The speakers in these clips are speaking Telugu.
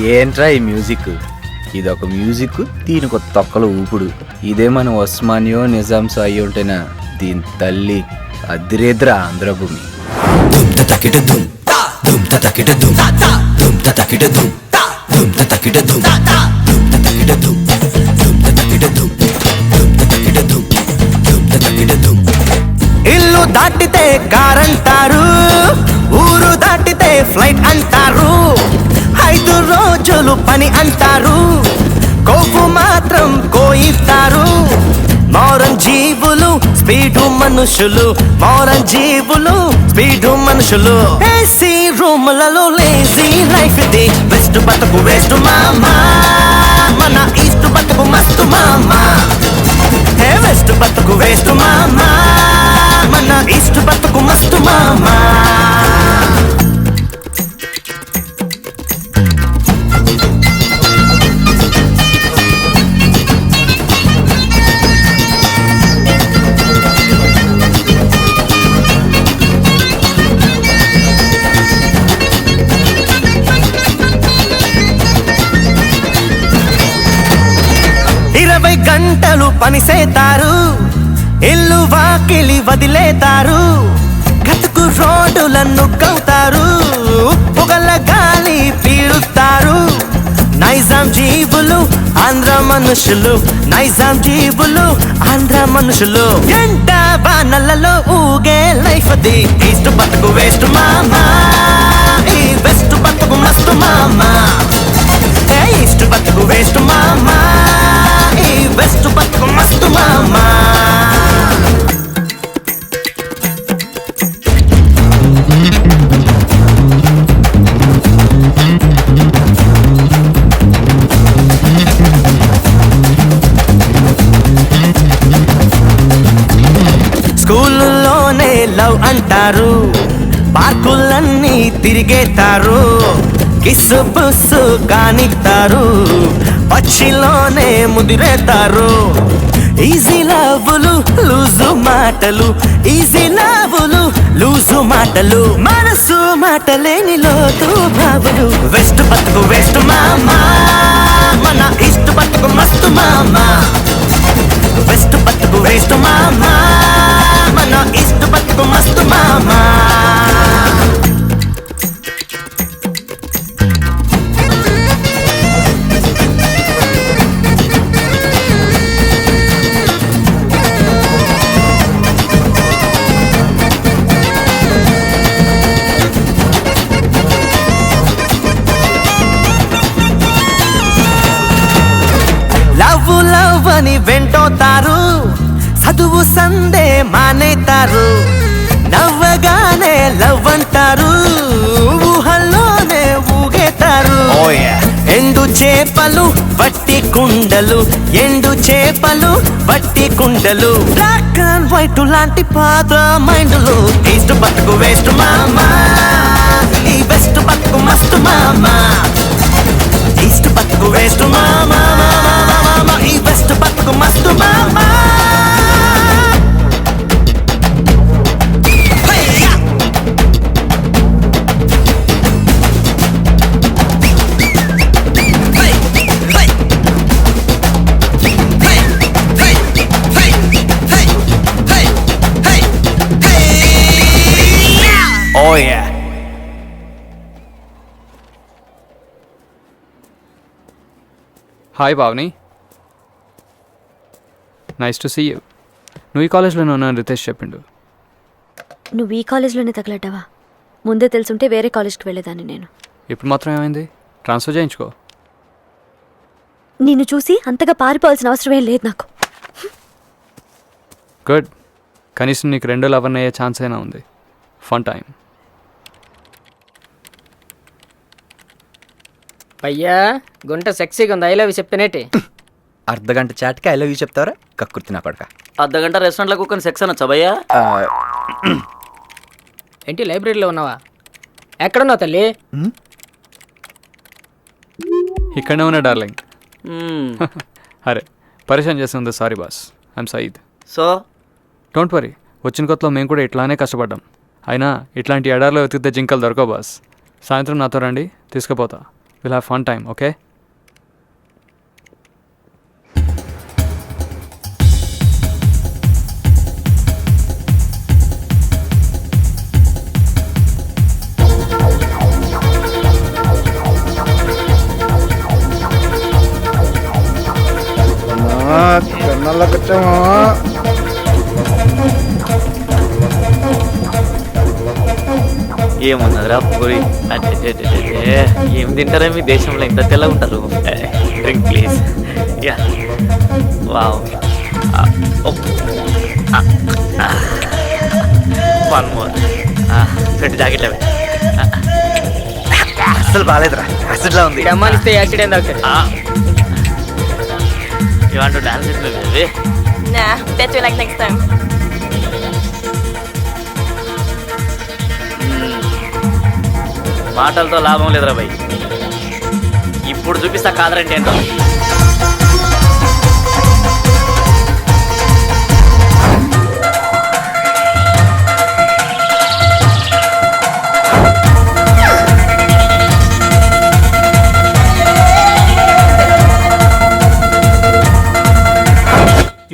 ఏంట్రా ఈ మ్యూజిక్? ఇదొక మ్యూజిక్, దీనికి ఒక తొక్కల ఊపుడు. ఇదే మన ఉస్మానియో నిజాంసో అయ్యి ఉంటేనా దీని తల్లి అదిరేద్రా ఆంధ్రభూమి. ఇల్లు దాటితే కార్ అంటారు, ఊరు దాటితే ఫ్లైట్ అంటారు, 5 రోజులు పని అంటారు, కొవ్వు మాత్రం కోయిస్తారు. మోరం జీవులు స్పీడు మనుషులు, మోరం జీవులు స్పీడు మనుషులు. ఏసీ రూములలో లేజీ లైఫ్ ఇది, వెస్ట్ బతుకు వేస్ట్ మామా, మన ఈస్ట్ బతుకు మస్తు మామా. వెస్ట్ బతుకు వేస్ట్ మామా, మన ఈస్ట్ బతుకు మస్తు మామా. గంటలు పనిసేతారు, ఇల్లు వాకిలి వదిలేతారు, గతుకు రోడ్డులను కవుతారు, పొగల గాలి పీడుతారు. నైజాం జీవులు ఆంధ్ర మనుషులు, నైజాం జీవులు ఆంధ్ర మనుషులు. ఎండ వానలలో ఊగే లైఫ్ అది, ఈస్ట్ బతుకు వేస్ట్ మామా, ఈ వెస్ట్ బతుకు మస్తు మామా. ఈస్ట్ బతుకు వేస్ట్ మామా, ఈ వెస్ట్ బతుకు మస్తు మామా. స్కూల్లోనే లవ్ అంటారు, పార్కులన్నీ తిరిగేతారు, కిస్సు బుస్సు కానిస్తారు, పచ్చిలోనే ముదిరేతారు. ఈజీ లవ్వులు లూజు మాటలు, ఈజీ లవ్వులు లూజు మాటలు, మనసు మాటలేని లోతు బాబులు. వెస్ట్ బతుకు వేస్ట్ మామా, మన ఈస్ట్ బతుకు మస్తు మామా. వెస్ట్ బతుకు వేస్ట్ మామా, మన ఈస్ట్ బతుకు మస్తు మామా. లవ్ అని వెంటోతారు, చదువు సందే మానేతారు, నవ్వగానే లవ్ అంటారు, ఊహల్లోనే ఊగేతారు. ఎండు చేపలు వట్టి కుండలు, ఎండు చేపలు వట్టి కుండలు, బ్లాక్ అండ్ వైట్ లాంటి పాత మైండ్లు. ఈస్ట్ బతుకు వేస్ట్ మామా, ఈ వెస్ట్ బతుకు మస్తు మామా. ఈస్ట్ బతుకు వేస్ట్ మామా, ఈ వెస్ట్ బతుకు మస్తు మామా. Oh yeah. Hi Pavani, nice to see you. నువ్వు ఈ కాలేజ్లోనే ఉన్నాను రితేష్ చెప్పిండు. నువ్వు ఈ కాలేజ్లోనే తగలడ్డావా? ముందే తెలుసుంటే వేరే కాలేజ్కి వెళ్ళేదాన్ని నేను. ఇప్పుడు మాత్రం ఏమైంది? ట్రాన్స్ఫర్ చేయించుకో. నిన్ను చూసి అంతగా పారిపోవాల్సిన అవసరం ఏం లేదు నాకు. గుడ్, కనీసం నీకు 2 లవర్న్ అయ్యే ఛాన్స్ అయినా ఉంది. Fun time. అయ్యా గుంట సెక్సీగా ఉంది, ఐ లవ్ యూ చెప్తేనేటి. అర్ధగంట చాట్కి ఐ లవ్ యూ చెప్తావరా కక్కుర్తి నా కొడక. అర్ధగంట రెస్టారెంట్లో కూర్చొని సెక్స్ అనొచ్చా భయ్యా? ఏంటి లైబ్రరీలో ఉన్నావా? ఎక్కడున్నావు తల్లి? ఇక్కడనే ఉన్నా డార్లింగ్. అరే పరిచయం చేస్తుంది, sorry boss, I'm Saeed. So don't worry, వచ్చిన కొత్తలో మేము కూడా ఇట్లానే కష్టపడ్డాం. అయినా ఇట్లాంటి ఎడార్లో వెతికితే జింకలు దొరకవు బాస్. సాయంత్రం నాతో రండి, తీసుకుపోతా. Will have fun time, okay? ఏమున్నదిరా పూరి? ఏం తింటారా మీ దేశంలో ఇంత తెల్లగా ఉంటారు? Drink please. Yeah wow. One more. రెండు జాకెట్లు అవి అసలు బాగాలేదురా, యాసిడ్లా ఉంది. అమ్మానిస్తే యాక్సిడెంట్ అవుతుంది. You want to dance with me baby? Nah, better like next time. మాటలతో లాభం లేదురా భయ్. ఇప్పుడు చూపిస్తా కాదరంటే ఏంటో.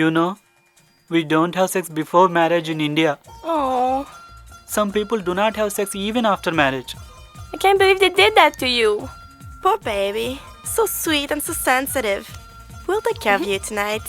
You know, we don't have sex before marriage in India. Oh, Some people do not have sex even after marriage. I can't believe they did that to you. Poor baby. So sweet and so sensitive. We'll take care of you tonight.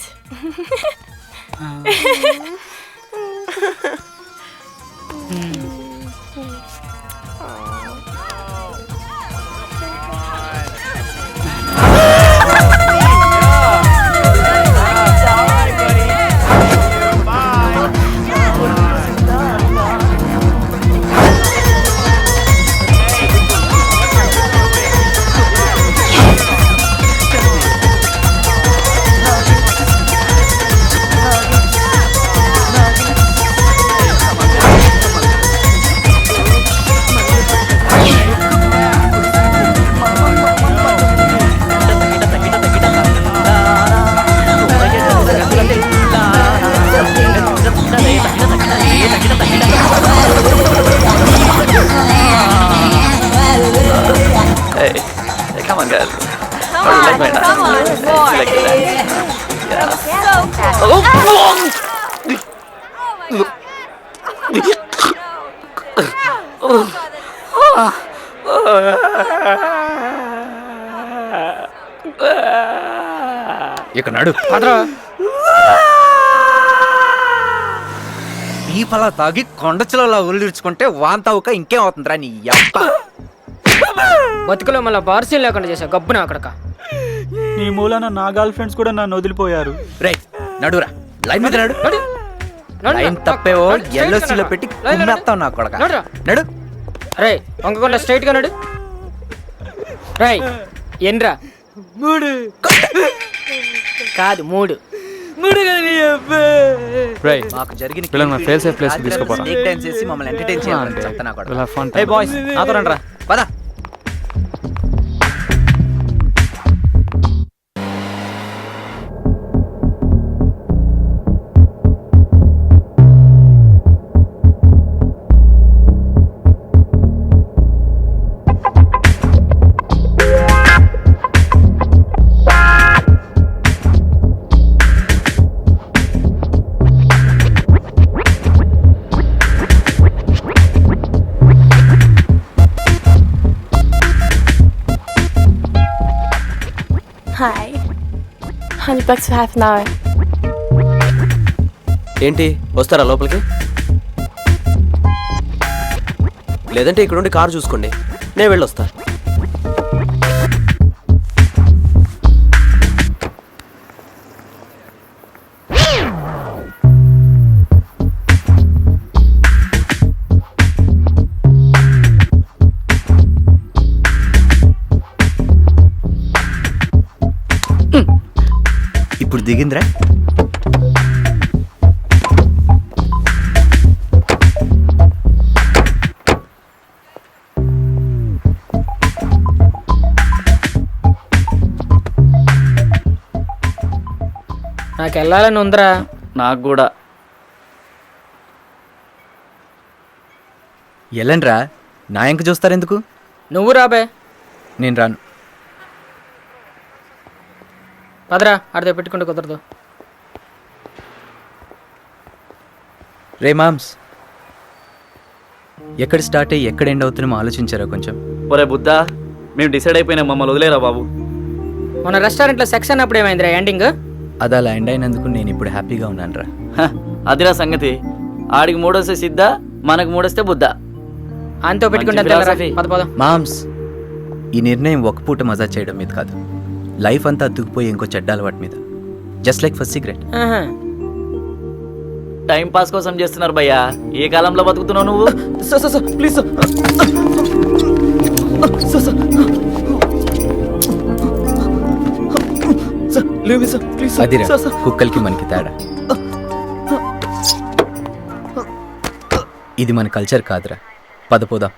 Come on, girl. How do you like my dance? Come on, You like the dance? Yeah. So fast. ఇక నడు. ఈ ఫలా తాగి కొండచిలలో ఉల్లిర్చుకుంటే వాంతవుక ఇంకేం అవుతుందిరా నీ యప్ప. బతుకులో మళ్ళీ బార్సీన్ లేకుండా చేసా గబ్బున అక్కడక. నీ మూలాన నా గర్ల్ ఫ్రెండ్స్ కూడా నన్ను వదిలిపోయారు. రే నడురా, లైన్ మీద నడు. లైన్ తప్పేవో ఎల్ఓసీలో పెట్టి కుమ్మేస్తావు నా కొడక. నడు. రే వంగకుండా స్ట్రైట్ గా నడు. రే ఎన్రా? మూడు కాదు మూడు. రైట్, మాకు జరిగిన వీళ్ళని మన fail safe place కి తీసుకుపోరా. స్నేక్ డాన్స్ చేసి మమ్మల్ని ఎంటర్టైన్ చేయాలని చెప్తా నా కొడక. Will have fun hey time. Boys, నాతో రండి రా. పద. Hi. $100 for half an hour. ఏంటి వస్తారా లోపలికి? లేదంటే ఇక్కడ నుండి కారు చూసుకోండి, నేను వెళ్ళొస్తా. ఇప్పుడు దిగిందిరా. నాకు వెళ్ళాలని ఉందిరా. నాకు కూడా. ఎల్లండ్రా, నా ఇంక చూస్తారెందుకు? నువ్వు రాబే. నేను రాను. పదరా ఆడితే పెట్టుకుంటే కుదరదు. రే మామ్స్, ఎక్కడ స్టార్ట్ అయ్యి ఎక్కడ ఎండ్ అవుతున్నామో ఆలోచించారా కొంచెం? ఒరే బుద్ధా, మేము డిసైడ్ అయిపోయినా మమ్మల్ని వదిలేరా బాబు. మన రెస్టారెంట్లో సెక్స్ అన్నప్పుడు ఏమైందిరా ఎండింగ్? అది అలా ఎండ్ అయినందుకు నేను ఇప్పుడు హ్యాపీగా ఉన్నాను రా. అదిరా సంగతి. ఆడికి మూడొస్తే సిద్ధ, మనకు మూడొస్తే బుద్ధ. అంతో పెట్టుకుంటే మంచి philosophy. పద పద. మామ్స్, ఈ నిర్ణయం ఒక పూట మజా చేయడం మీద కాదు, లైఫ్ అంతా అతుక్కుపోయి ఇంకో చెడ్డ అలవాటు మీద. Just like first cigarette. ఆహా. టైం పాస్ కోసం చేస్తున్నారు భయ్యా. ఏ కాలంలో బతుకుతున్నావు నువ్వు? ప్లీజ్ అదిరా కుక్కలకి మనకి తేడా. ఇది మన కల్చర్ కాదురా. పద పోదాం.